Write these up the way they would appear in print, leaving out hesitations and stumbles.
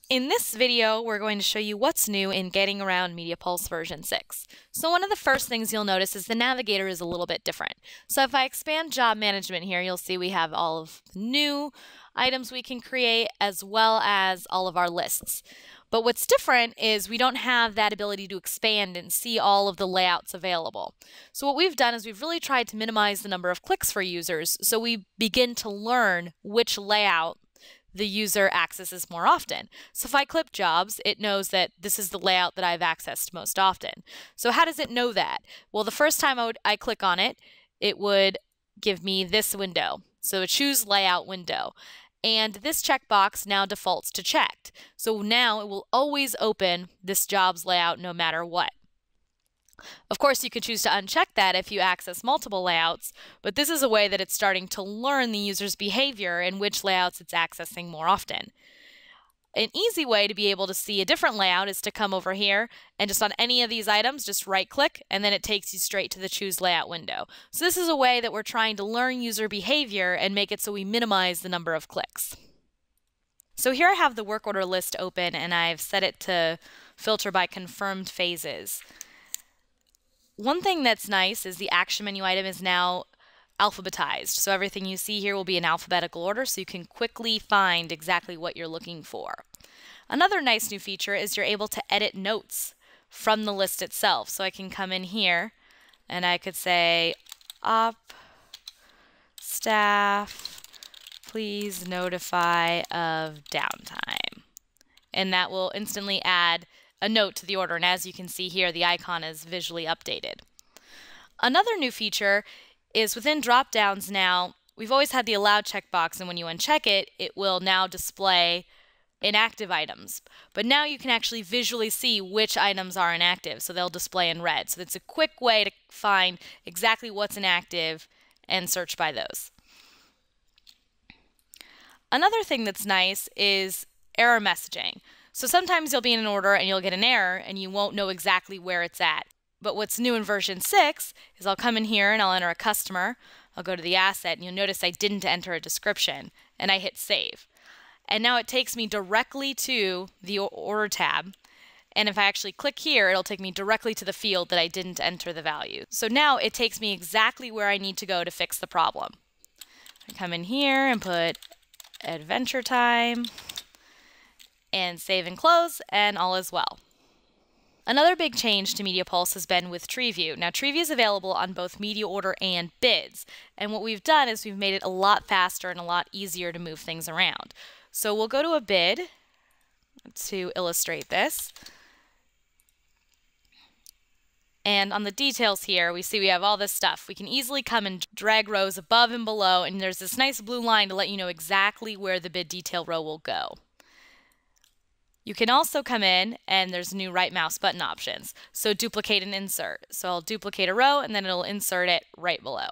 In this video, we're going to show you what's new in getting around MediaPulse version 6. So one of the first things you'll notice is the navigator is a little bit different. So if I expand job management here, you'll see we have all of the new items we can create as well as all of our lists. But what's different is we don't have that ability to expand and see all of the layouts available. So what we've done is we've really tried to minimize the number of clicks for users so we begin to learn which layout the user accesses more often. So if I click jobs, it knows that this is the layout that I've accessed most often. So how does it know that? Well, the first time I click on it, it would give me this window. So a choose layout window. And this checkbox now defaults to checked. So now it will always open this jobs layout no matter what. Of course, you could choose to uncheck that if you access multiple layouts, but this is a way that it's starting to learn the user's behavior and which layouts it's accessing more often. An easy way to be able to see a different layout is to come over here and just on any of these items, just right-click, and then it takes you straight to the Choose Layout window. So this is a way that we're trying to learn user behavior and make it so we minimize the number of clicks. So here I have the work order list open, and I've set it to filter by confirmed phases. One thing that's nice is the action menu item is now alphabetized. So everything you see here will be in alphabetical order so you can quickly find exactly what you're looking for. Another nice new feature is you're able to edit notes from the list itself. So I can come in here and I could say, op staff, please notify of downtime. And that will instantly add a note to the order, and as you can see here, the icon is visually updated. Another new feature is within drop-downs now, we've always had the allow checkbox, and when you uncheck it, it will now display inactive items. But now you can actually visually see which items are inactive, so they'll display in red. So it's a quick way to find exactly what's inactive and search by those. Another thing that's nice is error messaging. So sometimes you'll be in an order and you'll get an error and you won't know exactly where it's at. But what's new in version 6 is I'll come in here and I'll enter a customer, I'll go to the asset, and you'll notice I didn't enter a description, and I hit save. And now it takes me directly to the order tab, and if I actually click here, it'll take me directly to the field that I didn't enter the value. So now it takes me exactly where I need to go to fix the problem. I come in here and put adventure time, and save and close, and all is well. Another big change to MediaPulse has been with Tree View. Now, Tree View is available on both Media Order and bids, and what we've done is we've made it a lot faster and a lot easier to move things around. So we'll go to a bid to illustrate this. And on the details here, we see we have all this stuff. We can easily come and drag rows above and below, and there's this nice blue line to let you know exactly where the bid detail row will go. You can also come in and there's new right mouse button options. So duplicate and insert. So I'll duplicate a row and then it'll insert it right below.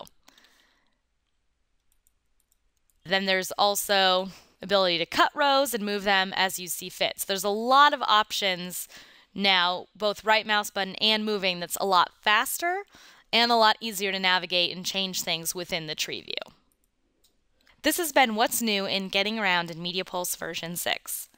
Then there's also ability to cut rows and move them as you see fit. So there's a lot of options now, both right mouse button and moving, that's a lot faster and a lot easier to navigate and change things within the tree view. This has been what's new in getting around in MediaPulse version 6.